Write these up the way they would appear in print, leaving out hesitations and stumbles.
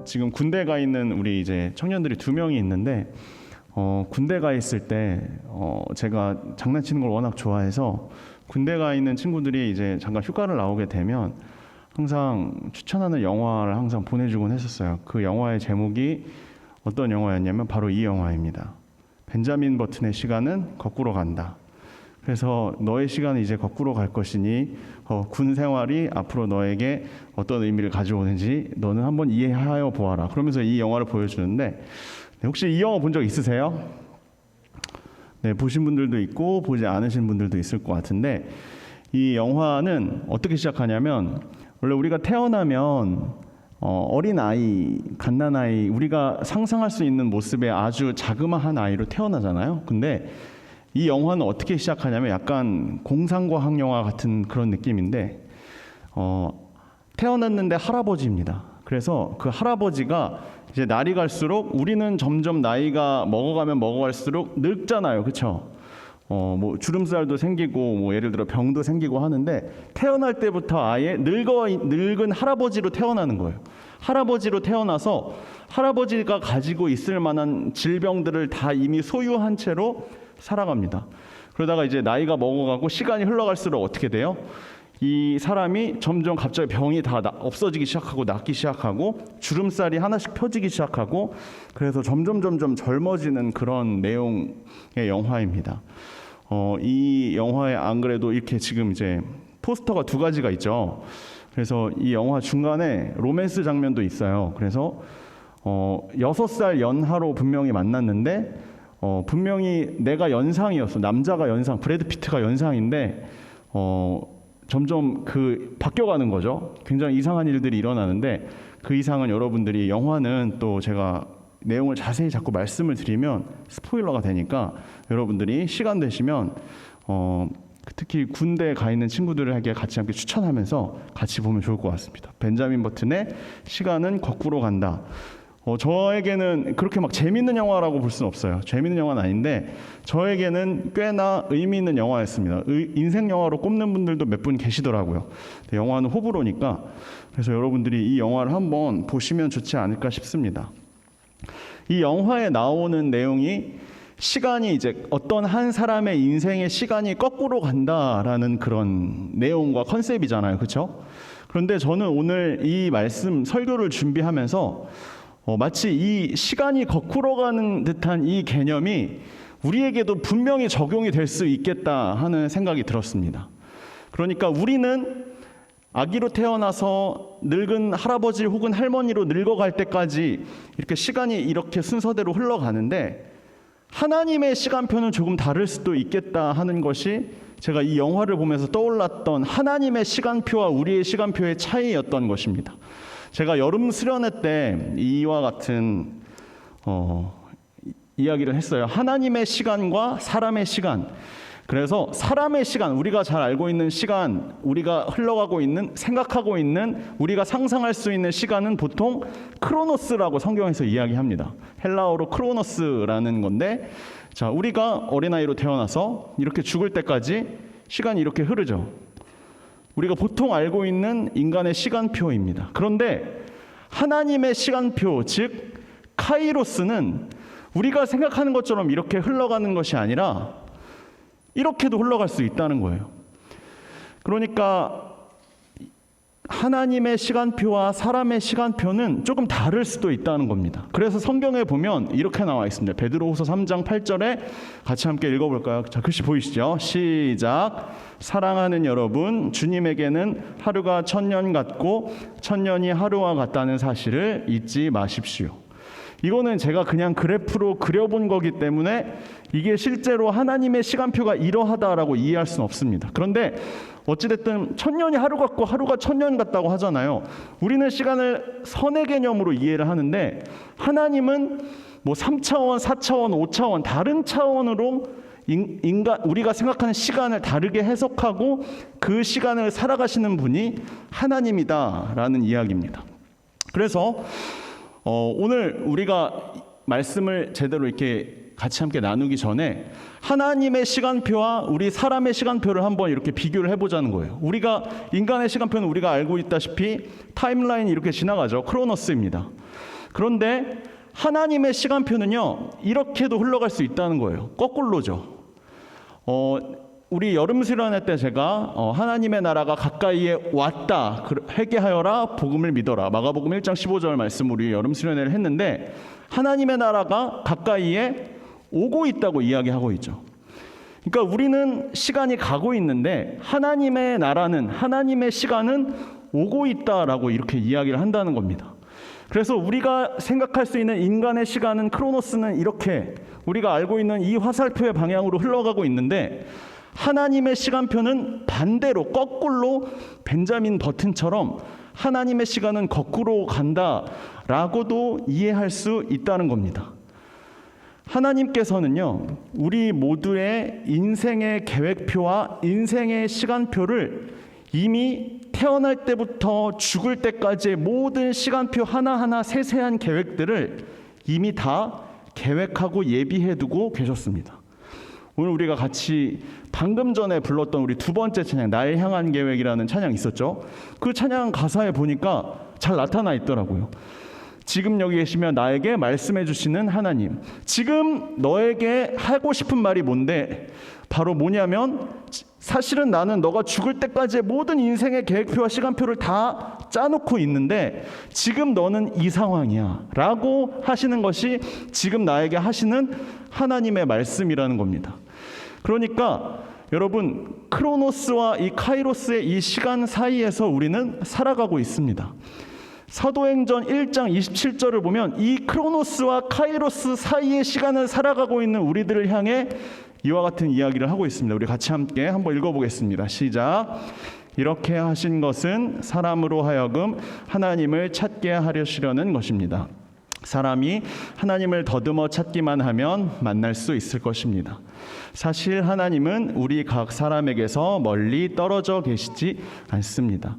지금 군대 가 있는 우리 이제 청년들이 2명이 있는데 군대 가 있을 때 제가 장난치는 걸 워낙 좋아해서 군대 가 있는 친구들이 이제 잠깐 휴가를 나오게 되면 항상 추천하는 영화를 항상 보내주곤 했었어요. 그 영화의 제목이 어떤 영화였냐면 바로 이 영화입니다. 벤자민 버튼의 시간은 거꾸로 간다. 그래서 너의 시간은 이제 거꾸로 갈 것이니 군 생활이 앞으로 너에게 어떤 의미를 가져오는지 너는 한번 이해하여 보아라. 그러면서 이 영화를 보여주는데 혹시 이 영화 본 적 있으세요? 네, 보신 분들도 있고 보지 않으신 분들도 있을 것 같은데 이 영화는 어떻게 시작하냐면 원래 우리가 태어나면 어린아이, 갓난아이, 우리가 상상할 수 있는 모습의 아주 자그마한 아이로 태어나잖아요. 근데 이 영화는 어떻게 시작하냐면 약간 공상과학 영화 같은 그런 느낌인데 태어났는데 할아버지입니다. 그래서 그 할아버지가 이제 날이 갈수록 우리는 점점 나이가 먹어가면 먹어갈수록 늙잖아요. 그렇죠? 뭐 주름살도 생기고 뭐 예를 들어 병도 생기고 하는데 태어날 때부터 아예 늙은 할아버지로 태어나는 거예요. 할아버지로 태어나서 할아버지가 가지고 있을 만한 질병들을 다 이미 소유한 채로 살아갑니다. 그러다가 이제 나이가 먹어가고 시간이 흘러갈수록 어떻게 돼요? 이 사람이 점점 갑자기 병이 다 없어지기 시작하고 낫기 시작하고 주름살이 하나씩 펴지기 시작하고 그래서 점점 젊어지는 그런 내용의 영화입니다. 이 영화에 안 그래도 이렇게 지금 이제 포스터가 2가지가 있죠. 그래서 이 영화 중간에 로맨스 장면도 있어요. 그래서 6살 연하로 분명히 만났는데 분명히 내가 연상이었어. 남자가 연상, 브래드 피트가 연상인데 점점 바뀌어가는 거죠. 굉장히 이상한 일들이 일어나는데 그 이상은 여러분들이 영화는 또 제가 내용을 자세히 자꾸 말씀을 드리면 스포일러가 되니까 여러분들이 시간 되시면 특히 군대에 가 있는 친구들에게 같이 함께 추천하면서 같이 보면 좋을 것 같습니다. 벤자민 버튼의 시간은 거꾸로 간다. 저에게는 그렇게 막 재밌는 영화라고 볼 수는 없어요. 재밌는 영화는 아닌데 저에게는 꽤나 의미 있는 영화였습니다. 인생 영화로 꼽는 분들도 몇 분 계시더라고요. 영화는 호불호니까 그래서 여러분들이 이 영화를 한번 보시면 좋지 않을까 싶습니다. 이 영화에 나오는 내용이 시간이 이제 어떤 한 사람의 인생의 시간이 거꾸로 간다라는 그런 내용과 컨셉이잖아요. 그렇죠? 그런데 저는 오늘 이 말씀 설교를 준비하면서 마치 이 시간이 거꾸로 가는 듯한 이 개념이 우리에게도 분명히 적용이 될 수 있겠다 하는 생각이 들었습니다. 그러니까 우리는 아기로 태어나서 늙은 할아버지 혹은 할머니로 늙어갈 때까지 이렇게 시간이 이렇게 순서대로 흘러가는데 하나님의 시간표는 조금 다를 수도 있겠다 하는 것이 제가 이 영화를 보면서 떠올랐던 하나님의 시간표와 우리의 시간표의 차이였던 것입니다. 제가 여름 수련회 때 이와 같은 이야기를 했어요. 하나님의 시간과 사람의 시간. 그래서 사람의 시간, 우리가 잘 알고 있는 시간, 우리가 흘러가고 있는, 생각하고 있는, 우리가 상상할 수 있는 시간은 보통 크로노스라고 성경에서 이야기합니다. 헬라어로 크로노스라는 건데, 자, 우리가 어린아이로 태어나서 이렇게 죽을 때까지 시간이 이렇게 흐르죠. 우리가 보통 알고 있는 인간의 시간표입니다. 그런데 하나님의 시간표, 즉 카이로스는 우리가 생각하는 것처럼 이렇게 흘러가는 것이 아니라 이렇게도 흘러갈 수 있다는 거예요. 그러니까 하나님의 시간표와 사람의 시간표는 조금 다를 수도 있다는 겁니다. 그래서 성경에 보면 이렇게 나와 있습니다. 베드로후서 3장 8절에 같이 함께 읽어볼까요? 자, 글씨 보이시죠? 시작. 사랑하는 여러분, 주님에게는 하루가 1000년 같고 1000년이 하루와 같다는 사실을 잊지 마십시오. 이거는 제가 그냥 그래프로 그려본 거기 때문에 이게 실제로 하나님의 시간표가 이러하다라고 이해할 수는 없습니다. 그런데 어찌됐든 1000년이 하루 같고 하루가 1000년 같다고 하잖아요. 우리는 시간을 선의 개념으로 이해를 하는데 하나님은 뭐 3차원, 4차원, 5차원 다른 차원으로 우리가 생각하는 시간을 다르게 해석하고 그 시간을 살아가시는 분이 하나님이다라는 이야기입니다. 그래서 오늘 우리가 말씀을 제대로 이렇게 같이 함께 나누기 전에 하나님의 시간표와 우리 사람의 시간표를 한번 이렇게 비교를 해보자는 거예요. 우리가 인간의 시간표는 우리가 알고 있다시피 타임라인이 이렇게 지나가죠. 크로노스입니다. 그런데 하나님의 시간표는요, 이렇게도 흘러갈 수 있다는 거예요. 거꾸로죠. 우리 여름 수련회 때 제가 하나님의 나라가 가까이에 왔다, 회개하여라, 복음을 믿어라, 마가복음 1장 15절 말씀 우리 여름 수련회를 했는데, 하나님의 나라가 가까이에 오고 있다고 이야기하고 있죠. 그러니까 우리는 시간이 가고 있는데 하나님의 나라는, 하나님의 시간은 오고 있다라고 이렇게 이야기를 한다는 겁니다. 그래서 우리가 생각할 수 있는 인간의 시간은, 크로노스는 이렇게 우리가 알고 있는 이 화살표의 방향으로 흘러가고 있는데, 하나님의 시간표는 반대로, 거꾸로, 벤자민 버튼처럼 하나님의 시간은 거꾸로 간다라고도 이해할 수 있다는 겁니다. 하나님께서는요, 우리 모두의 인생의 계획표와 인생의 시간표를 이미 태어날 때부터 죽을 때까지의 모든 시간표 하나하나 세세한 계획들을 이미 다 계획하고 예비해두고 계셨습니다. 오늘 우리가 같이 방금 전에 불렀던 우리 두 번째 찬양, 나를 향한 계획이라는 찬양 있었죠. 그 찬양 가사에 보니까 잘 나타나 있더라고요. 지금 여기 계시면 나에게 말씀해 주시는 하나님, 지금 너에게 하고 싶은 말이 뭔데, 바로 뭐냐면, 사실은 나는 너가 죽을 때까지의 모든 인생의 계획표와 시간표를 다 짜놓고 있는데 지금 너는 이 상황이야 라고 하시는 것이 지금 나에게 하시는 하나님의 말씀이라는 겁니다. 그러니까 여러분, 크로노스와 이 카이로스의 이 시간 사이에서 우리는 살아가고 있습니다. 사도행전 1장 27절을 보면 이 크로노스와 카이로스 사이의 시간을 살아가고 있는 우리들을 향해 이와 같은 이야기를 하고 있습니다. 우리 같이 함께 한번 읽어보겠습니다. 시작. 이렇게 하신 것은 사람으로 하여금 하나님을 찾게 하려시려는 것입니다. 사람이 하나님을 더듬어 찾기만 하면 만날 수 있을 것입니다. 사실 하나님은 우리 각 사람에게서 멀리 떨어져 계시지 않습니다.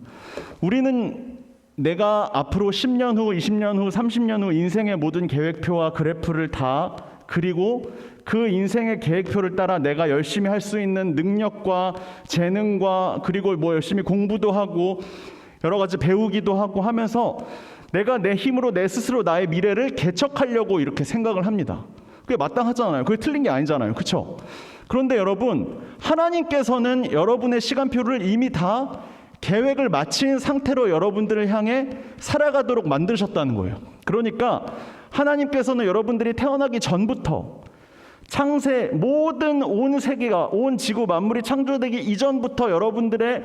우리는 내가 앞으로 10년 후, 20년 후, 30년 후 인생의 모든 계획표와 그래프를 다 그리고 그 인생의 계획표를 따라 내가 열심히 할 수 있는 능력과 재능과, 그리고 뭐 열심히 공부도 하고 여러 가지 배우기도 하고 하면서 내가 내 힘으로 내 스스로 나의 미래를 개척하려고 이렇게 생각을 합니다. 그게 마땅하잖아요. 그게 틀린 게 아니잖아요. 그렇죠? 그런데 여러분, 하나님께서는 여러분의 시간표를 이미 다 계획을 마친 상태로 여러분들을 향해 살아가도록 만드셨다는 거예요. 그러니까 하나님께서는 여러분들이 태어나기 전부터, 창세, 모든 온 세계가, 온 지구 만물이 창조되기 이전부터 여러분들의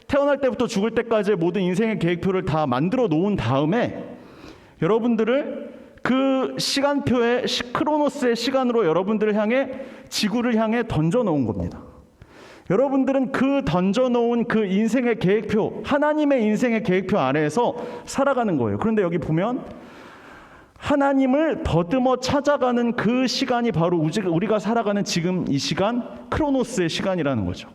태어날 때부터 죽을 때까지의 모든 인생의 계획표를 다 만들어 놓은 다음에 여러분들을 그 시간표의 크로노스의 시간으로 여러분들을 향해, 지구를 향해 던져 놓은 겁니다. 여러분들은 그 던져 놓은 그 인생의 계획표, 하나님의 인생의 계획표 아래에서 살아가는 거예요. 그런데 여기 보면 하나님을 더듬어 찾아가는 그 시간이 바로 우리가 살아가는 지금 이 시간, 크로노스의 시간이라는 거죠.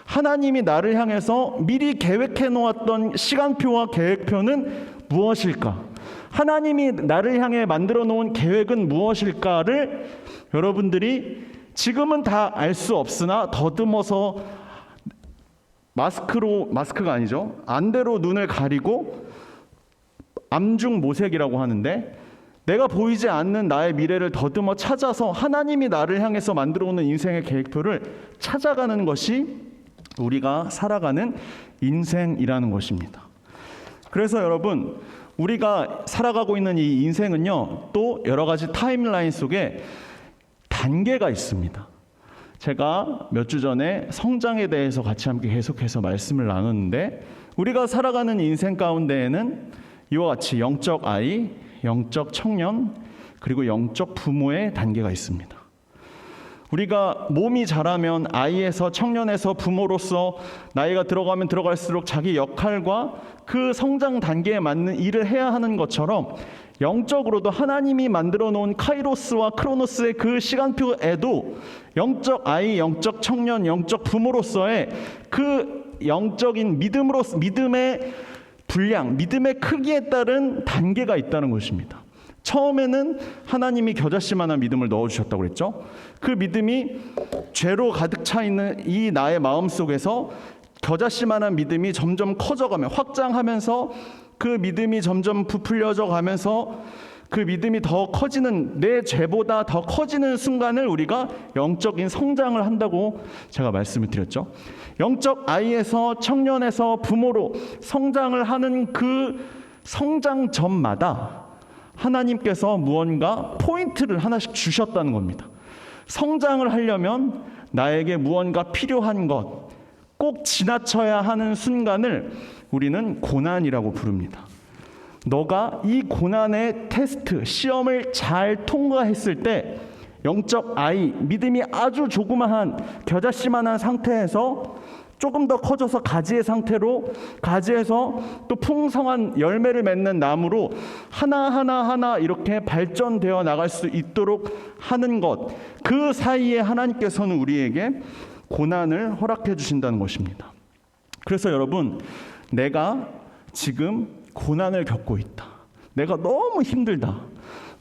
하나님이 나를 향해서 미리 계획해 놓았던 시간표와 계획표는 무엇일까? 하나님이 나를 향해 만들어 놓은 계획은 무엇일까를 여러분들이 지금은 다 알 수 없으나 더듬어서 마스크가 아니죠. 안대로 눈을 가리고 암중모색이라고 하는데, 내가 보이지 않는 나의 미래를 더듬어 찾아서 하나님이 나를 향해서 만들어 오는 인생의 계획표를 찾아가는 것이 우리가 살아가는 인생이라는 것입니다. 그래서 여러분, 우리가 살아가고 있는 이 인생은요, 또 여러 가지 타임라인 속에 단계가 있습니다. 제가 몇 주 전에 성장에 대해서 같이 함께 계속해서 말씀을 나눴는데, 우리가 살아가는 인생 가운데에는 이와 같이 영적 아이, 영적 청년, 그리고 영적 부모의 단계가 있습니다. 우리가 몸이 자라면 아이에서 청년에서 부모로서 나이가 들어가면 들어갈수록 자기 역할과 그 성장 단계에 맞는 일을 해야 하는 것처럼, 영적으로도 하나님이 만들어 놓은 카이로스와 크로노스의 그 시간표에도 영적 아이, 영적 청년, 영적 부모로서의 그 영적인 믿음의 분량, 믿음의 크기에 따른 단계가 있다는 것입니다. 처음에는 하나님이 겨자씨만한 믿음을 넣어주셨다고 그랬죠. 그 믿음이 죄로 가득 차 있는 이 나의 마음 속에서 겨자씨만한 믿음이 점점 커져가며 확장하면서 그 믿음이 점점 부풀려져 가면서 그 믿음이 더 커지는, 내 죄보다 더 커지는 순간을 우리가 영적인 성장을 한다고 제가 말씀을 드렸죠. 영적 아이에서 청년에서 부모로 성장을 하는 그 성장 전마다 하나님께서 무언가 포인트를 하나씩 주셨다는 겁니다. 성장을 하려면 나에게 무언가 필요한 것, 꼭 지나쳐야 하는 순간을 우리는 고난이라고 부릅니다. 너가 이 고난의 테스트, 시험을 잘 통과했을 때 영적 아이, 믿음이 아주 조그마한 겨자씨만한 상태에서 조금 더 커져서 가지의 상태로, 가지에서 또 풍성한 열매를 맺는 나무로 하나하나 이렇게 발전되어 나갈 수 있도록 하는 것, 그 사이에 하나님께서는 우리에게 고난을 허락해 주신다는 것입니다. 그래서 여러분, 내가 지금 고난을 겪고 있다, 내가 너무 힘들다,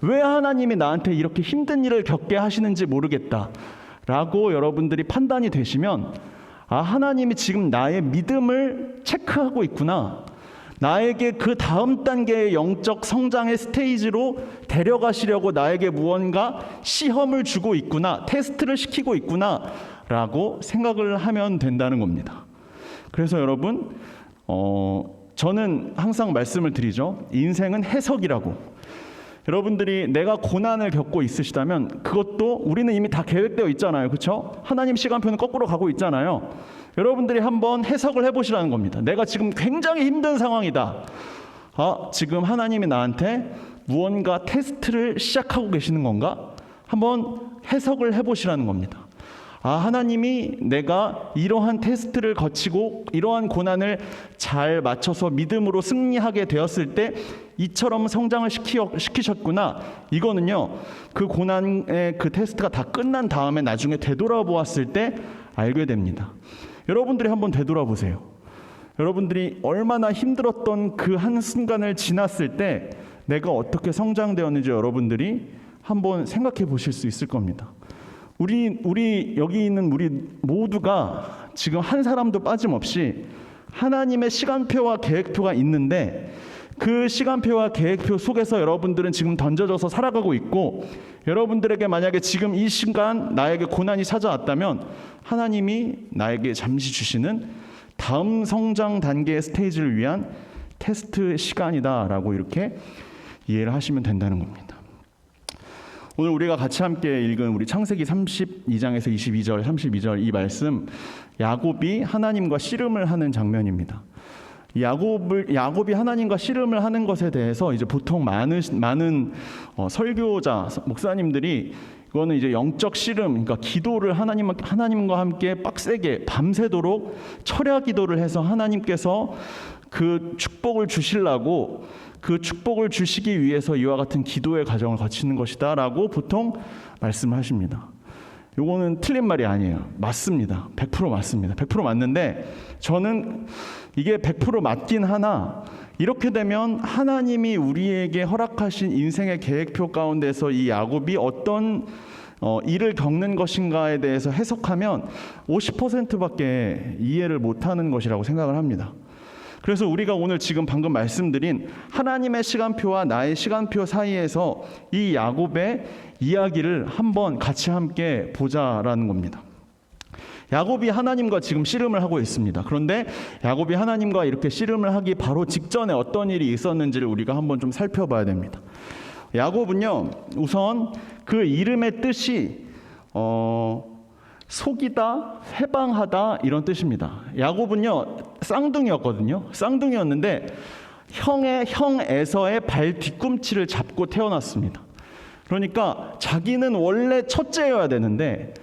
왜 하나님이 나한테 이렇게 힘든 일을 겪게 하시는지 모르겠다 라고 여러분들이 판단이 되시면, 아, 하나님이 지금 나의 믿음을 체크하고 있구나, 나에게 그 다음 단계의 영적 성장의 스테이지로 데려가시려고 나에게 무언가 시험을 주고 있구나, 테스트를 시키고 있구나 라고 생각을 하면 된다는 겁니다. 그래서 여러분, 저는 항상 말씀을 드리죠. 인생은 해석이라고. 여러분들이 내가 고난을 겪고 있으시다면 그것도 우리는 이미 다 계획되어 있잖아요. 그렇죠? 하나님 시간표는 거꾸로 가고 있잖아요. 여러분들이 한번 해석을 해보시라는 겁니다. 내가 지금 굉장히 힘든 상황이다. 지금 하나님이 나한테 무언가 테스트를 시작하고 계시는 건가? 한번 해석을 해보시라는 겁니다. 하나님이 내가 이러한 테스트를 거치고 이러한 고난을 잘 맞춰서 믿음으로 승리하게 되었을 때 이처럼 성장을 시키셨구나. 이거는요, 그 고난의 그 테스트가 다 끝난 다음에 나중에 되돌아보았을 때 알게 됩니다. 여러분들이 한번 되돌아보세요. 여러분들이 얼마나 힘들었던 그 한순간을 지났을 때 내가 어떻게 성장되었는지 여러분들이 한번 생각해 보실 수 있을 겁니다. 우리 여기 있는 우리 모두가 지금 한 사람도 빠짐없이 하나님의 시간표와 계획표가 있는데, 그 시간표와 계획표 속에서 여러분들은 지금 던져져서 살아가고 있고, 여러분들에게 만약에 지금 이 순간 나에게 고난이 찾아왔다면 하나님이 나에게 잠시 주시는 다음 성장 단계의 스테이지를 위한 테스트 시간이다라고 이렇게 이해를 하시면 된다는 겁니다. 오늘 우리가 같이 함께 읽은 우리 창세기 32장에서 22절, 32절 이 말씀, 야곱이 하나님과 씨름을 하는 장면입니다. 야곱이 하나님과 씨름을 하는 것에 대해서 이제 보통 많은 설교자, 목사님들이 이거는 이제 영적 씨름, 그러니까 기도를 하나님과 함께 빡세게 밤새도록 철야 기도를 해서 하나님께서 그 축복을 주시려고, 그 축복을 주시기 위해서 이와 같은 기도의 과정을 거치는 것이다 라고 보통 말씀하십니다. 요거는 틀린 말이 아니에요. 맞습니다. 100% 맞습니다. 100% 맞는데, 저는 이게 100% 맞긴 하나, 이렇게 되면 하나님이 우리에게 허락하신 인생의 계획표 가운데서 이 야곱이 어떤 일을 겪는 것인가에 대해서 해석하면 50%밖에 이해를 못하는 것이라고 생각을 합니다. 그래서 우리가 오늘 지금 방금 말씀드린 하나님의 시간표와 나의 시간표 사이에서 이 야곱의 이야기를 한번 같이 함께 보자라는 겁니다. 야곱이 하나님과 지금 씨름을 하고 있습니다. 그런데 야곱이 하나님과 이렇게 씨름을 하기 바로 직전에 어떤 일이 있었는지를 우리가 한번 좀 살펴봐야 됩니다. 야곱은요, 우선 그 이름의 뜻이 속이다, 회방하다 이런 뜻입니다. 야곱은요, 쌍둥이였거든요. 쌍둥이였는데 형 에서의 발 뒤꿈치를 잡고 태어났습니다. 그러니까 자기는 원래 첫째여야 되는데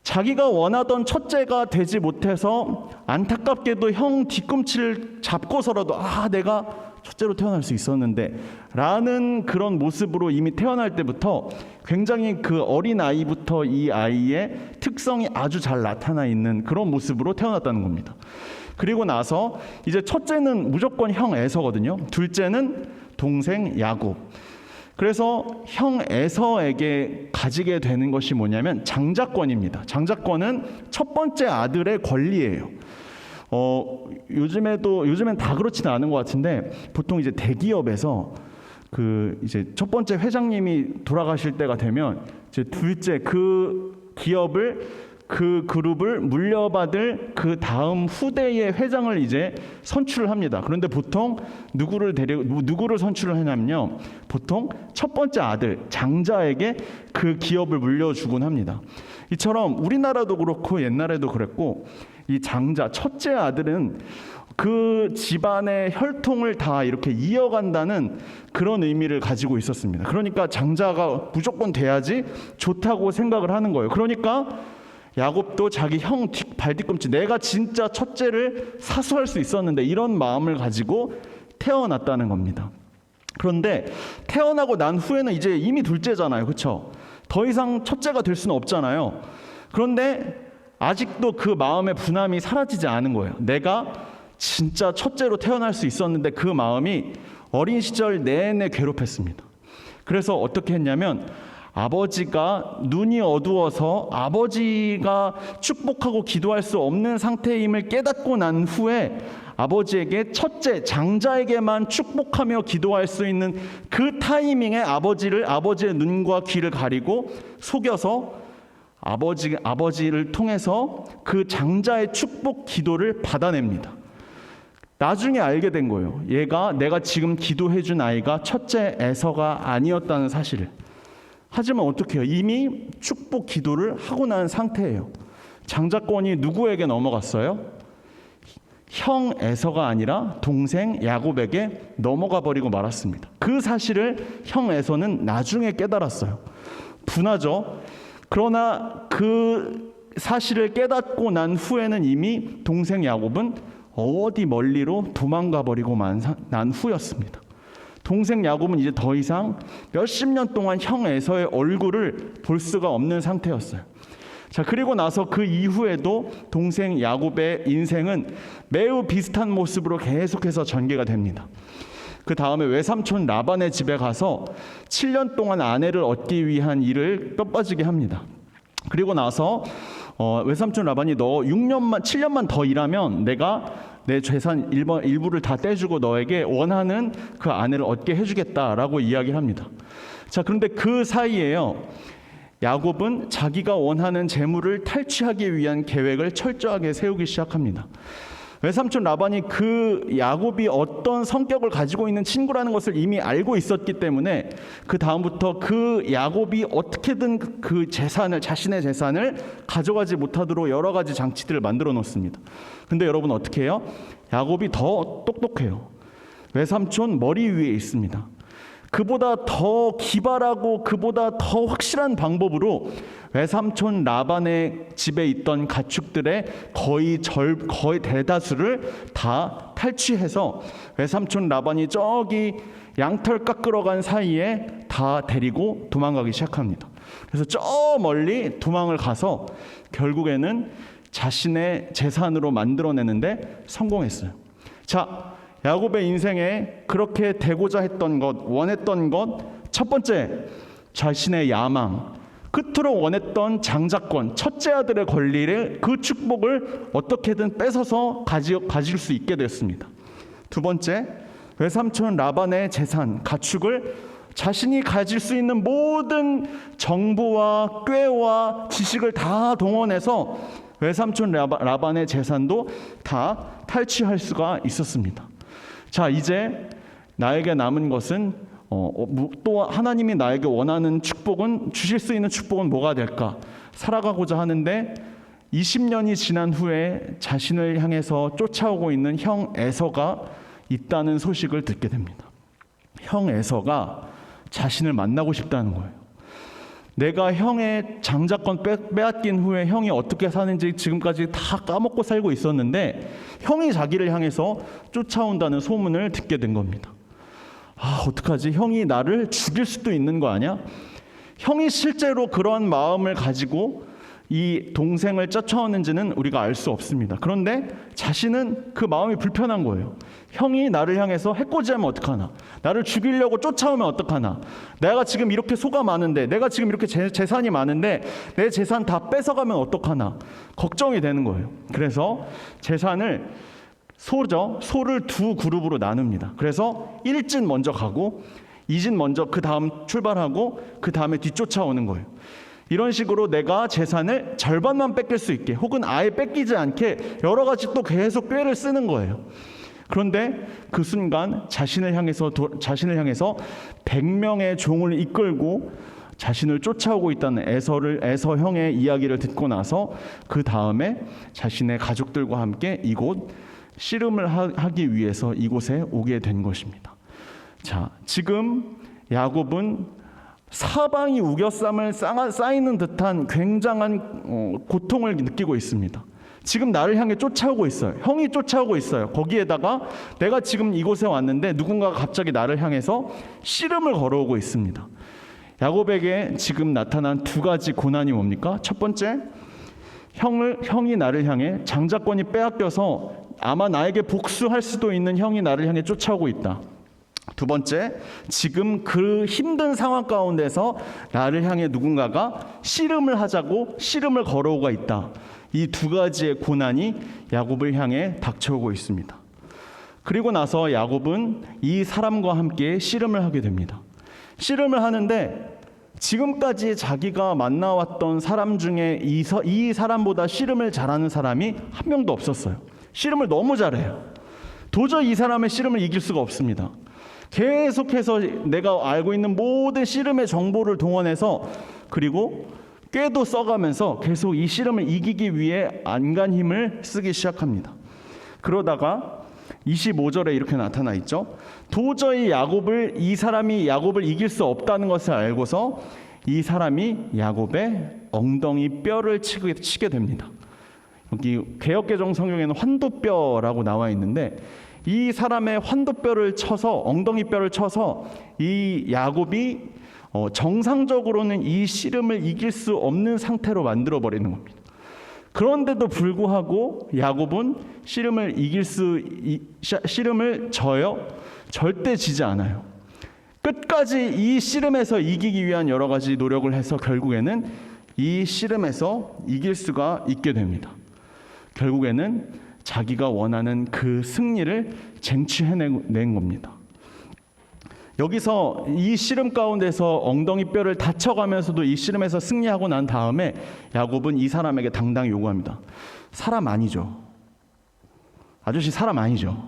자기가 원하던 첫째가 되지 못해서 안타깝게도 형 뒤꿈치를 잡고서라도 내가 첫째로 태어날 수 있었는데 라는 그런 모습으로 이미 태어날 때부터 굉장히 그 어린 아이부터 이 아이의 특성이 아주 잘 나타나 있는 그런 모습으로 태어났다는 겁니다. 그리고 나서 이제 첫째는 무조건 형 에서거든요. 둘째는 동생 야곱. 그래서 형 에서에게 가지게 되는 것이 뭐냐면 장자권입니다. 장자권은 첫 번째 아들의 권리예요. 요즘엔 다 그렇지는 않은 것 같은데 보통 이제 대기업에서 이제 첫 번째 회장님이 돌아가실 때가 되면 이제 둘째 그 기업을 그 그룹을 물려받을 그 다음 후대의 회장을 이제 선출을 합니다. 그런데 보통 누구를 선출을 하냐면요, 보통 첫 번째 아들 장자에게 그 기업을 물려주곤 합니다. 이처럼 우리나라도 그렇고 옛날에도 그랬고, 이 장자 첫째 아들은 그 집안의 혈통을 다 이렇게 이어간다는 그런 의미를 가지고 있었습니다. 그러니까 장자가 무조건 돼야지 좋다고 생각을 하는 거예요. 그러니까 야곱도 자기 형 발뒤꿈치, 내가 진짜 첫째를 사수할 수 있었는데, 이런 마음을 가지고 태어났다는 겁니다. 그런데 태어나고 난 후에는 이제 이미 둘째잖아요, 그렇죠? 더 이상 첫째가 될 수는 없잖아요. 그런데 아직도 그 마음의 분함이 사라지지 않은 거예요. 내가 진짜 첫째로 태어날 수 있었는데 그 마음이 어린 시절 내내 괴롭혔습니다. 그래서 어떻게 했냐면, 아버지가 눈이 어두워서 아버지가 축복하고 기도할 수 없는 상태임을 깨닫고 난 후에 아버지에게 첫째 장자에게만 축복하며 기도할 수 있는 그 타이밍에 아버지의 눈과 귀를 가리고 속여서 아버지를 통해서 그 장자의 축복 기도를 받아냅니다. 나중에 알게 된 거예요. 내가 지금 기도해준 아이가 첫째 에서가 아니었다는 사실을. 하지만 어떻게 해요? 이미 축복 기도를 하고 난 상태예요. 장자권이 누구에게 넘어갔어요? 형 에서가 아니라 동생 야곱에게 넘어가 버리고 말았습니다. 그 사실을 형 에서는 나중에 깨달았어요. 분하죠. 그러나 그 사실을 깨닫고 난 후에는 이미 동생 야곱은 어디 멀리로 도망가 버리고 난 후였습니다. 동생 야곱은 이제 더 이상 몇십 년 동안 형 에서의 얼굴을 볼 수가 없는 상태였어요. 자, 그리고 나서 그 이후에도 동생 야곱의 인생은 매우 비슷한 모습으로 계속해서 전개가 됩니다. 그 다음에 외삼촌 라반의 집에 가서 7년 동안 아내를 얻기 위한 일을 뼈빠지게 합니다. 그리고 나서 외삼촌 라반이 너 7년만 더 일하면 내가 내 재산 일부를 다 떼주고 너에게 원하는 그 아내를 얻게 해주겠다라고 이야기를 합니다. 자, 그런데 그 사이에요, 야곱은 자기가 원하는 재물을 탈취하기 위한 계획을 철저하게 세우기 시작합니다. 외삼촌 라반이 그 야곱이 어떤 성격을 가지고 있는 친구라는 것을 이미 알고 있었기 때문에 그 다음부터 그 야곱이 어떻게든 그 자신의 재산을 가져가지 못하도록 여러 가지 장치들을 만들어 놓습니다. 근데 여러분 어떻게 해요? 야곱이 더 똑똑해요. 외삼촌 머리 위에 있습니다. 그보다 더 기발하고 그보다 더 확실한 방법으로 외삼촌 라반의 집에 있던 가축들의 거의 대다수를 다 탈취해서 외삼촌 라반이 저기 양털 깎으러 간 사이에 다 데리고 도망가기 시작합니다. 그래서 저 멀리 도망을 가서 결국에는 자신의 재산으로 만들어내는데 성공했어요. 자, 야곱의 인생에 그렇게 되고자 했던 것, 원했던 것, 첫 번째, 자신의 야망, 끝으로 원했던 장자권, 첫째 아들의 권리를, 그 축복을 어떻게든 뺏어서 가질 수 있게 됐습니다. 두 번째, 외삼촌 라반의 재산, 가축을 자신이 가질 수 있는 모든 정보와 꾀와 지식을 다 동원해서 외삼촌 라반의 재산도 다 탈취할 수가 있었습니다. 자, 이제 나에게 남은 것은 또 하나님이 나에게 원하는 축복은, 주실 수 있는 축복은 뭐가 될까? 살아가고자 하는데 20년이 지난 후에 자신을 향해서 쫓아오고 있는 형 에서가 있다는 소식을 듣게 됩니다. 형 에서가 자신을 만나고 싶다는 거예요. 내가 형의 장자권 빼앗긴 후에 형이 어떻게 사는지 지금까지 다 까먹고 살고 있었는데 형이 자기를 향해서 쫓아온다는 소문을 듣게 된 겁니다. 아, 어떡하지? 형이 나를 죽일 수도 있는 거 아니야? 형이 실제로 그러한 마음을 가지고 이 동생을 쫓아오는지는 우리가 알 수 없습니다. 그런데 자신은 그 마음이 불편한 거예요. 형이 나를 향해서 해코지하면 어떡하나? 나를 죽이려고 쫓아오면 어떡하나? 내가 지금 이렇게 소가 많은데, 내가 지금 이렇게 재산이 많은데 내 재산 다 뺏어가면 어떡하나? 걱정이 되는 거예요. 그래서 재산을 소를 두 그룹으로 나눕니다. 그래서 일진 먼저 가고 이진 먼저 그 다음 출발하고 그 다음에 뒤쫓아오는 거예요. 이런 식으로 내가 재산을 절반만 뺏길 수 있게 혹은 아예 뺏기지 않게 여러 가지 또 계속 꾀를 쓰는 거예요. 그런데 그 순간 자신을 향해서 100명의 종을 이끌고 자신을 쫓아오고 있다는 에서 형의 이야기를 듣고 나서 그 다음에 자신의 가족들과 함께 이곳 씨름을 하기 위해서 이곳에 오게 된 것입니다. 자, 지금 야곱은 사방이 우겨쌈을 쌓이는 듯한 굉장한 고통을 느끼고 있습니다. 지금 나를 향해 쫓아오고 있어요. 형이 쫓아오고 있어요. 거기에다가 내가 지금 이곳에 왔는데 누군가가 갑자기 나를 향해서 씨름을 걸어오고 있습니다. 야곱에게 지금 나타난 두 가지 고난이 뭡니까? 첫 번째, 형이 나를 향해 장자권이 빼앗겨서 아마 나에게 복수할 수도 있는 형이 나를 향해 쫓아오고 있다. 두 번째, 지금 그 힘든 상황 가운데서 나를 향해 누군가가 씨름을 하자고 씨름을 걸어오고 있다. 이 두 가지의 고난이 야곱을 향해 닥쳐오고 있습니다. 그리고 나서 야곱은 이 사람과 함께 씨름을 하게 됩니다. 씨름을 하는데 지금까지 자기가 만나왔던 사람 중에 이 사람보다 씨름을 잘하는 사람이 한 명도 없었어요. 씨름을 너무 잘해요. 도저히 이 사람의 씨름을 이길 수가 없습니다. 계속해서 내가 알고 있는 모든 씨름의 정보를 동원해서 그리고 꾀도 써가면서 계속 이 씨름을 이기기 위해 안간 힘을 쓰기 시작합니다. 그러다가 25절에 이렇게 나타나 있죠. 도저히 이 사람이 야곱을 이길 수 없다는 것을 알고서 이 사람이 야곱의 엉덩이 뼈를 치게 됩니다. 여기 개역개정 성경에는 환도뼈라고 나와 있는데 이 사람의 환도뼈를 쳐서 엉덩이 뼈를 쳐서 이 야곱이 정상적으로는 이 씨름을 이길 수 없는 상태로 만들어 버리는 겁니다. 그런데도 불구하고 야곱은 씨름을 져요. 절대 지지 않아요. 끝까지 이 씨름에서 이기기 위한 여러 가지 노력을 해서 결국에는 이 씨름에서 이길 수가 있게 됩니다. 결국에는 자기가 원하는 그 승리를 쟁취해낸 겁니다. 여기서 이 씨름 가운데서 엉덩이 뼈를 다쳐가면서도 이 씨름에서 승리하고 난 다음에 야곱은 이 사람에게 당당히 요구합니다. 사람 아니죠. 아저씨 사람 아니죠.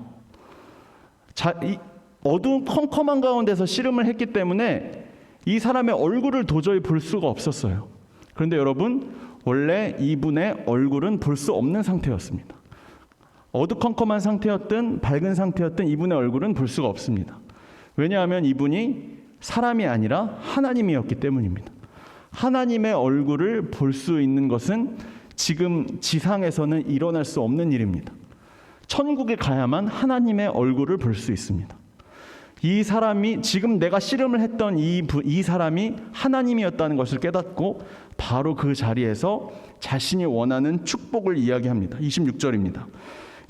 이 어두운 컴컴한 가운데서 씨름을 했기 때문에 이 사람의 얼굴을 도저히 볼 수가 없었어요. 그런데 여러분, 원래 이분의 얼굴은 볼 수 없는 상태였습니다. 어두컴컴한 상태였든 밝은 상태였든 이분의 얼굴은 볼 수가 없습니다. 왜냐하면 이분이 사람이 아니라 하나님이었기 때문입니다. 하나님의 얼굴을 볼 수 있는 것은 지금 지상에서는 일어날 수 없는 일입니다. 천국에 가야만 하나님의 얼굴을 볼 수 있습니다. 이 사람이 지금 내가 씨름을 했던 이 사람이 하나님이었다는 것을 깨닫고 바로 그 자리에서 자신이 원하는 축복을 이야기합니다. 26절입니다.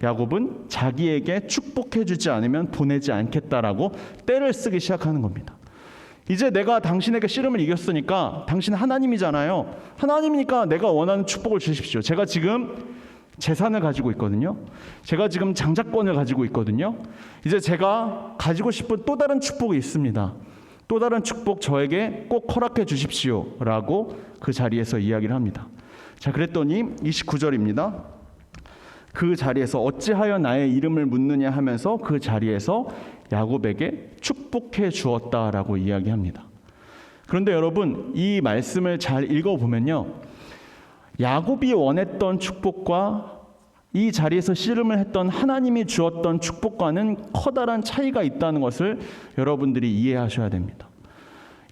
야곱은 자기에게 축복해 주지 않으면 보내지 않겠다라고 떼를 쓰기 시작하는 겁니다. 이제 내가 당신에게 씨름을 이겼으니까 당신은 하나님이잖아요. 하나님이니까 내가 원하는 축복을 주십시오. 제가 지금 재산을 가지고 있거든요. 제가 지금 장자권을 가지고 있거든요. 이제 제가 가지고 싶은 또 다른 축복이 있습니다. 또 다른 축복 저에게 꼭 허락해 주십시오 라고 그 자리에서 이야기를 합니다. 자, 그랬더니 29절입니다. 그 자리에서 어찌하여 나의 이름을 묻느냐 하면서 그 자리에서 야곱에게 축복해 주었다라고 이야기합니다. 그런데 여러분, 이 말씀을 잘 읽어보면요, 야곱이 원했던 축복과 이 자리에서 씨름을 했던 하나님이 주었던 축복과는 커다란 차이가 있다는 것을 여러분들이 이해하셔야 됩니다.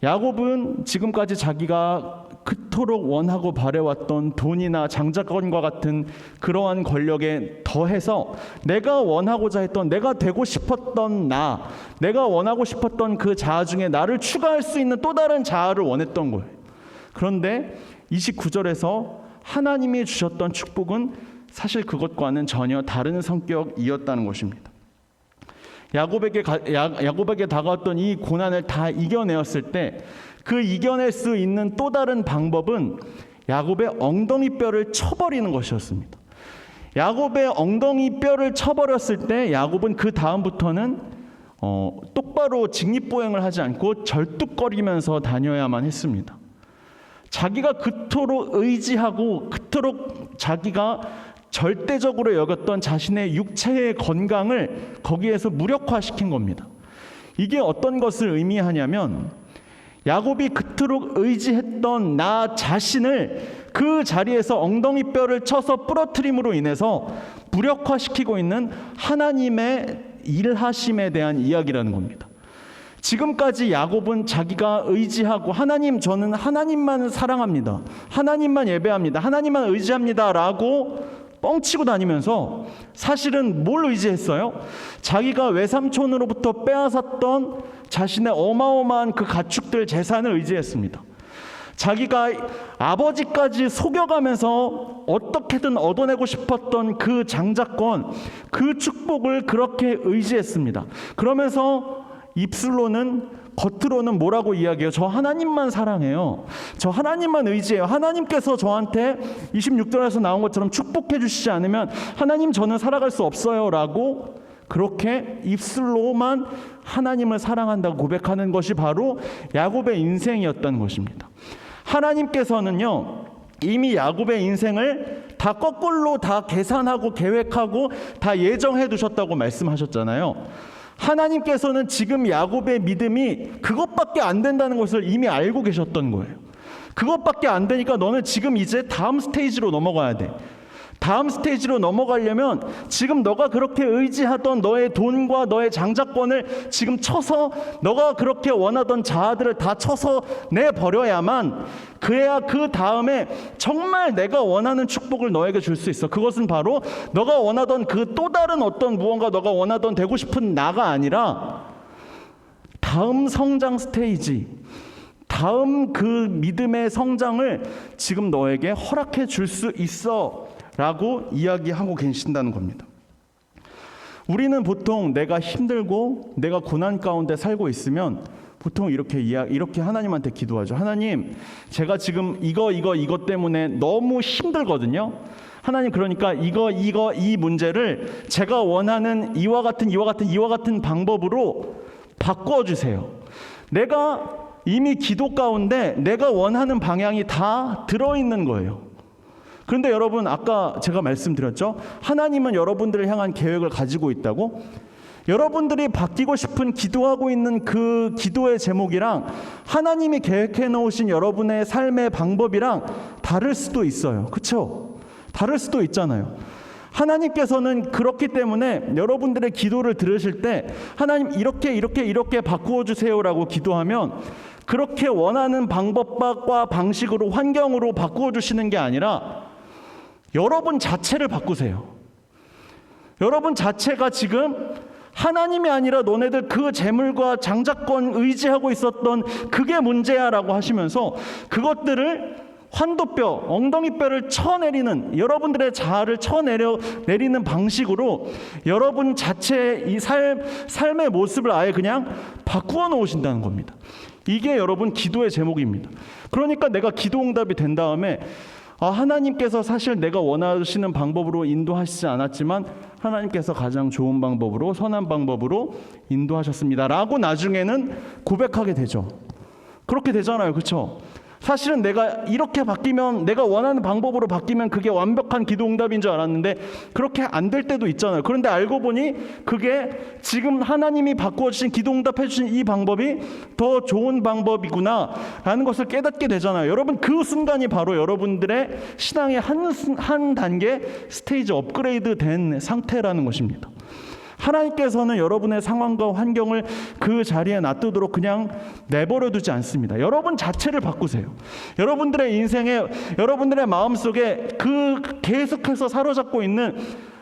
야곱은 지금까지 자기가 그토록 원하고 바래왔던 돈이나 장자권과 같은 그러한 권력에 더해서 내가 원하고자 했던, 내가 되고 싶었던 내가 원하고 싶었던 그 자아 중에 나를 추가할 수 있는 또 다른 자아를 원했던 거예요. 그런데 29절에서 하나님이 주셨던 축복은 사실 그것과는 전혀 다른 성격이었다는 것입니다. 야곱에게 다가왔던 이 고난을 다 이겨내었을 때 그 이겨낼 수 있는 또 다른 방법은 야곱의 엉덩이 뼈를 쳐버리는 것이었습니다. 야곱의 엉덩이 뼈를 쳐버렸을 때 야곱은 그 다음부터는 똑바로 직립보행을 하지 않고 절뚝거리면서 다녀야만 했습니다. 자기가 그토록 의지하고 그토록 자기가 절대적으로 여겼던 자신의 육체의 건강을 거기에서 무력화시킨 겁니다. 이게 어떤 것을 의미하냐면 야곱이 그토록 의지했던 나 자신을 그 자리에서 엉덩이뼈를 쳐서 부러뜨림으로 인해서 무력화시키고 있는 하나님의 일하심에 대한 이야기라는 겁니다. 지금까지 야곱은 자기가 의지하고 하나님, 저는 하나님만 사랑합니다, 하나님만 예배합니다, 하나님만 의지합니다 라고 뻥치고 다니면서 사실은 뭘 의지했어요? 자기가 외삼촌으로부터 빼앗았던 자신의 어마어마한 그 가축들, 재산을 의지했습니다. 자기가 아버지까지 속여가면서 어떻게든 얻어내고 싶었던 그 장자권, 그 축복을 그렇게 의지했습니다. 그러면서 입술로는, 겉으로는 뭐라고 이야기해요? 저 하나님만 사랑해요, 저 하나님만 의지해요, 하나님께서 저한테 26절에서 나온 것처럼 축복해 주시지 않으면 하나님 저는 살아갈 수 없어요 라고 그렇게 입술로만 하나님을 사랑한다고 고백하는 것이 바로 야곱의 인생이었다는 것입니다. 하나님께서는요, 이미 야곱의 인생을 다 거꾸로 다 계산하고 계획하고 다 예정해 두셨다고 말씀하셨잖아요. 하나님께서는 지금 야곱의 믿음이 그것밖에 안 된다는 것을 이미 알고 계셨던 거예요. 그것밖에 안 되니까 너는 지금 이제 다음 스테이지로 넘어가야 돼. 다음 스테이지로 넘어가려면 지금 너가 그렇게 의지하던 너의 돈과 너의 장자권을 지금 쳐서, 너가 그렇게 원하던 자아들을 다 쳐서 내버려야만, 그래야 그 다음에 정말 내가 원하는 축복을 너에게 줄 수 있어. 그것은 바로 너가 원하던 그 또 다른 어떤 무언가, 너가 원하던 되고 싶은 나가 아니라 다음 성장 스테이지, 다음 그 믿음의 성장을 지금 너에게 허락해 줄 수 있어 라고 이야기하고 계신다는 겁니다. 우리는 보통 내가 힘들고 내가 고난 가운데 살고 있으면 보통 이렇게 하나님한테 기도하죠. 하나님, 제가 지금 이것 때문에 너무 힘들거든요. 하나님, 그러니까 이 문제를 제가 원하는 이와 같은 방법으로 바꿔주세요. 내가 이미 기도 가운데 내가 원하는 방향이 다 들어있는 거예요. 그런데 여러분, 아까 제가 말씀드렸죠? 하나님은 여러분들을 향한 계획을 가지고 있다고? 여러분들이 바뀌고 싶은, 기도하고 있는 그 기도의 제목이랑 하나님이 계획해 놓으신 여러분의 삶의 방법이랑 다를 수도 있어요. 그렇죠? 다를 수도 있잖아요. 하나님께서는 그렇기 때문에 여러분들의 기도를 들으실 때 하나님 이렇게 바꾸어 주세요라고 기도하면 그렇게 원하는 방법과 방식으로, 환경으로 바꾸어 주시는 게 아니라 여러분 자체를 바꾸세요. 여러분 자체가 지금 하나님이 아니라 너네들 그 재물과 장자권 의지하고 있었던 그게 문제야 라고 하시면서 그것들을 환도뼈, 엉덩이뼈를 쳐내리는, 여러분들의 자아를 쳐내리는 방식으로 여러분 자체의 이 삶의 모습을 아예 그냥 바꾸어 놓으신다는 겁니다. 이게 여러분 기도의 제목입니다. 그러니까 내가 기도 응답이 된 다음에 하나님께서 사실 내가 원하시는 방법으로 인도하시지 않았지만 하나님께서 가장 좋은 방법으로, 선한 방법으로 인도하셨습니다 라고 나중에는 고백하게 되죠. 그렇게 되잖아요. 그렇죠? 사실은 내가 이렇게 바뀌면, 내가 원하는 방법으로 바뀌면 그게 완벽한 기도 응답인 줄 알았는데 그렇게 안 될 때도 있잖아요. 그런데 알고 보니 그게 지금 하나님이 바꾸어주신, 기도 응답해 주신 이 방법이 더 좋은 방법이구나 라는 것을 깨닫게 되잖아요. 여러분, 그 순간이 바로 여러분들의 신앙의 한 단계 스테이지 업그레이드 된 상태라는 것입니다. 하나님께서는 여러분의 상황과 환경을 그 자리에 놔두도록 그냥 내버려 두지 않습니다. 여러분 자체를 바꾸세요. 여러분들의 인생에, 여러분들의 마음속에 그 계속해서 사로잡고 있는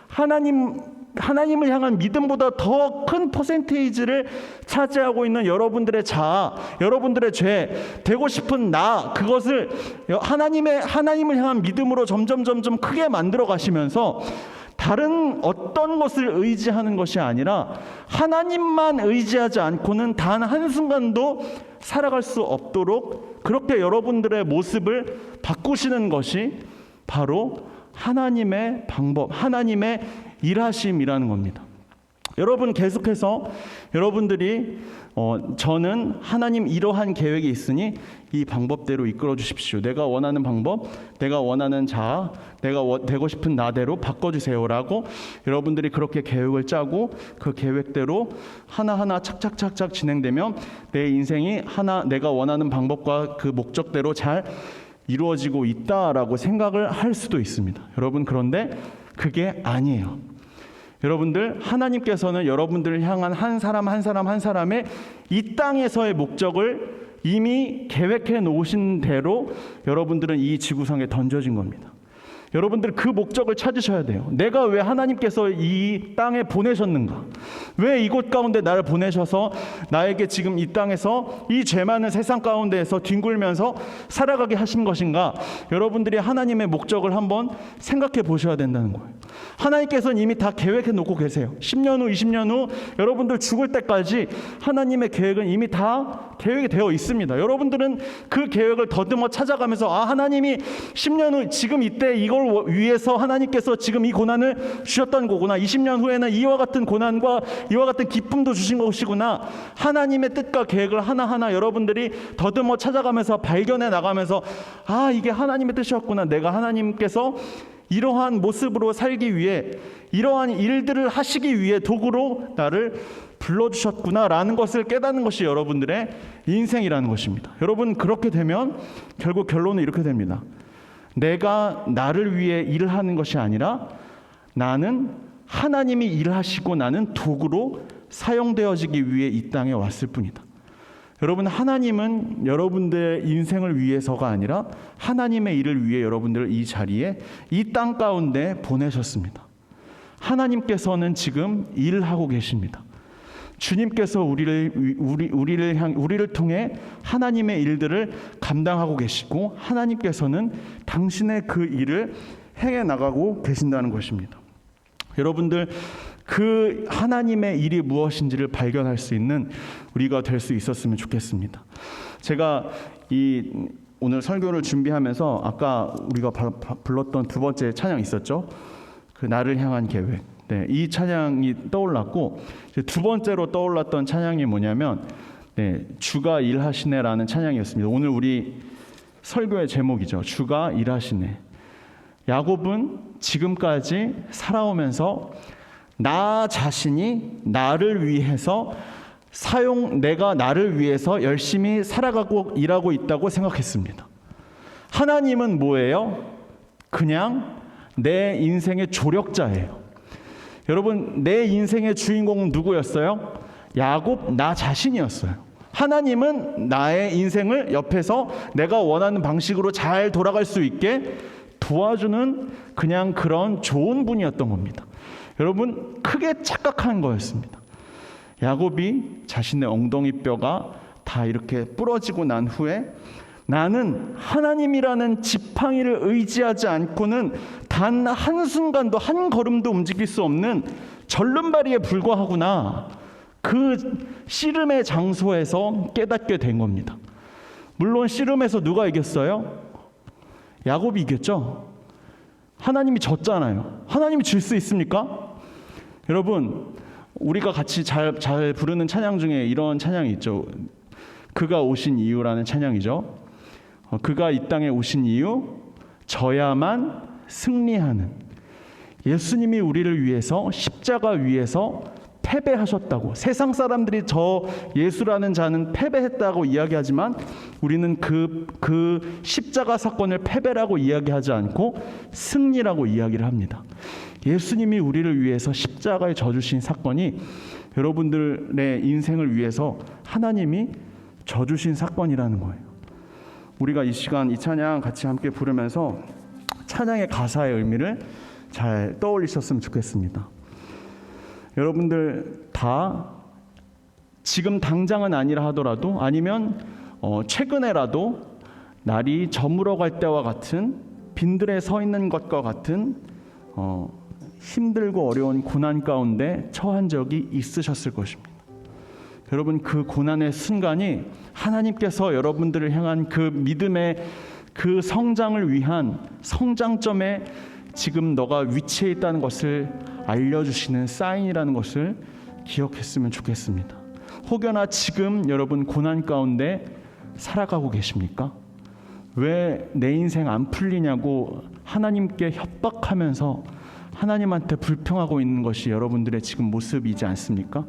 하나님을 향한 믿음보다 더 큰 퍼센테이지를 차지하고 있는 여러분들의 자아, 여러분들의 죄, 되고 싶은 나, 그것을 하나님을 향한 믿음으로 점점 크게 만들어 가시면서 다른 어떤 것을 의지하는 것이 아니라 하나님만 의지하지 않고는 단 한순간도 살아갈 수 없도록 그렇게 여러분들의 모습을 바꾸시는 것이 바로 하나님의 방법, 하나님의 일하심이라는 겁니다. 여러분 계속해서 여러분들이 저는 하나님 이러한 계획이 있으니 이 방법대로 이끌어 주십시오. 내가 원하는 방법, 내가 원하는 자아, 내가 되고 싶은 나대로 바꿔주세요라고 여러분들이 그렇게 계획을 짜고 그 계획대로 하나하나 착착착착 진행되면 내 인생이 내가 원하는 방법과 그 목적대로 잘 이루어지고 있다라고 생각을 할 수도 있습니다. 여러분, 그런데 그게 아니에요. 여러분들, 하나님께서는 여러분들을 향한 한 사람 한 사람의 이 땅에서의 목적을 이미 계획해 놓으신 대로 여러분들은 이 지구상에 던져진 겁니다. 여러분들 그 목적을 찾으셔야 돼요. 내가 왜 하나님께서 이 땅에 보내셨는가? 왜 이곳 가운데 나를 보내셔서 나에게 지금 이 땅에서 이 죄 많은 세상 가운데에서 뒹굴면서 살아가게 하신 것인가? 여러분들이 하나님의 목적을 한번 생각해 보셔야 된다는 거예요. 하나님께서는 이미 다 계획해 놓고 계세요. 10년 후, 20년 후 여러분들 죽을 때까지 하나님의 계획은 이미 다 계획이 되어 있습니다. 여러분들은 그 계획을 더듬어 찾아가면서 하나님이 10년 후 지금 이때 이걸 위해서 하나님께서 지금 이 고난을 주셨던 거구나. 20년 후에는 이와 같은 고난과 이와 같은 기쁨도 주신 것이구나. 하나님의 뜻과 계획을 하나하나 여러분들이 더듬어 찾아가면서 발견해 나가면서 이게 하나님의 뜻이었구나. 내가 하나님께서 이러한 모습으로 살기 위해 이러한 일들을 하시기 위해 도구로 나를 불러주셨구나라는 것을 깨닫는 것이 여러분들의 인생이라는 것입니다. 여러분, 그렇게 되면 결국 결론은 이렇게 됩니다. 내가 나를 위해 일을 하는 것이 아니라 나는 하나님이 일하시고 나는 도구로 사용되어지기 위해 이 땅에 왔을 뿐이다. 여러분, 하나님은 여러분들의 인생을 위해서가 아니라 하나님의 일을 위해 여러분들을 이 자리에 이 땅 가운데 보내셨습니다. 하나님께서는 지금 일하고 계십니다. 주님께서 우리를 통해 하나님의 일들을 감당하고 계시고 하나님께서는 당신의 그 일을 행해 나가고 계신다는 것입니다. 여러분들, 그 하나님의 일이 무엇인지를 발견할 수 있는 우리가 될 수 있었으면 좋겠습니다. 제가 오늘 설교를 준비하면서 아까 우리가 불렀던 두 번째 찬양 있었죠? 그 나를 향한 계획. 네, 이 찬양이 떠올랐고 두 번째로 떠올랐던 찬양이 뭐냐면 주가 일하시네라는 찬양이었습니다. 오늘 우리 설교의 제목이죠. 주가 일하시네. 야곱은 지금까지 살아오면서 나 자신이 나를 위해서 내가 나를 위해서 열심히 살아가고 일하고 있다고 생각했습니다. 하나님은 뭐예요? 그냥 내 인생의 조력자예요. 여러분, 내 인생의 주인공은 누구였어요? 야곱, 나 자신이었어요. 하나님은 나의 인생을 옆에서 내가 원하는 방식으로 잘 돌아갈 수 있게 도와주는 그냥 그런 좋은 분이었던 겁니다. 여러분, 크게 착각한 거였습니다. 야곱이 자신의 엉덩이 뼈가 다 이렇게 부러지고 난 후에 나는 하나님이라는 지팡이를 의지하지 않고는 단 한순간도 한 걸음도 움직일 수 없는 절름발이에 불과하구나. 그 씨름의 장소에서 깨닫게 된 겁니다. 물론 씨름에서 누가 이겼어요? 야곱이 이겼죠. 하나님이 졌잖아요. 하나님이 질 수 있습니까? 여러분, 우리가 같이 잘 부르는 찬양 중에 이런 찬양이 있죠. 그가 오신 이유라는 찬양이죠. 그가 이 땅에 오신 이유, 져야만 승리하는. 예수님이 우리를 위해서 십자가 위에서 패배하셨다고. 세상 사람들이 저 예수라는 자는 패배했다고 이야기하지만 우리는 그 십자가 사건을 패배라고 이야기하지 않고 승리라고 이야기를 합니다. 예수님이 우리를 위해서 십자가에 져주신 사건이 여러분들의 인생을 위해서 하나님이 져주신 사건이라는 거예요. 우리가 이 시간 이 찬양 같이 함께 부르면서 찬양의 가사의 의미를 잘 떠올리셨으면 좋겠습니다. 여러분들 다 지금 당장은 아니라 하더라도 아니면 최근에라도 날이 저물어갈 때와 같은 빈들에 서 있는 것과 같은 힘들고 어려운 고난 가운데 처한 적이 있으셨을 것입니다. 여러분, 그 고난의 순간이 하나님께서 여러분들을 향한 그 믿음의 그 성장을 위한 성장점에 지금 너가 위치해 있다는 것을 알려주시는 사인이라는 것을 기억했으면 좋겠습니다. 혹여나 지금 여러분 고난 가운데 살아가고 계십니까? 왜 내 인생 안 풀리냐고 하나님께 협박하면서 하나님한테 불평하고 있는 것이 여러분들의 지금 모습이지 않습니까?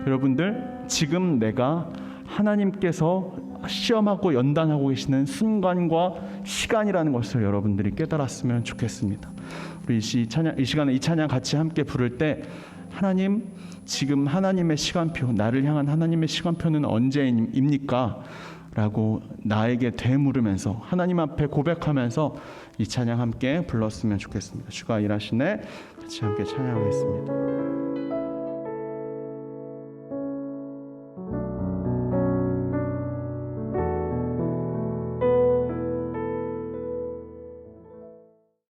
여러분들, 지금 내가 하나님께서 시험하고 연단하고 계시는 순간과 시간이라는 것을 여러분들이 깨달았으면 좋겠습니다. 우리 이 시간에 이 찬양 같이 함께 부를 때, 하나님, 지금 하나님의 시간표, 나를 향한 하나님의 시간표는 언제입니까? 라고 나에게 되물으면서 하나님 앞에 고백하면서 이 찬양 함께 불렀으면 좋겠습니다. 주가 일하시네 같이 함께 찬양하겠습니다.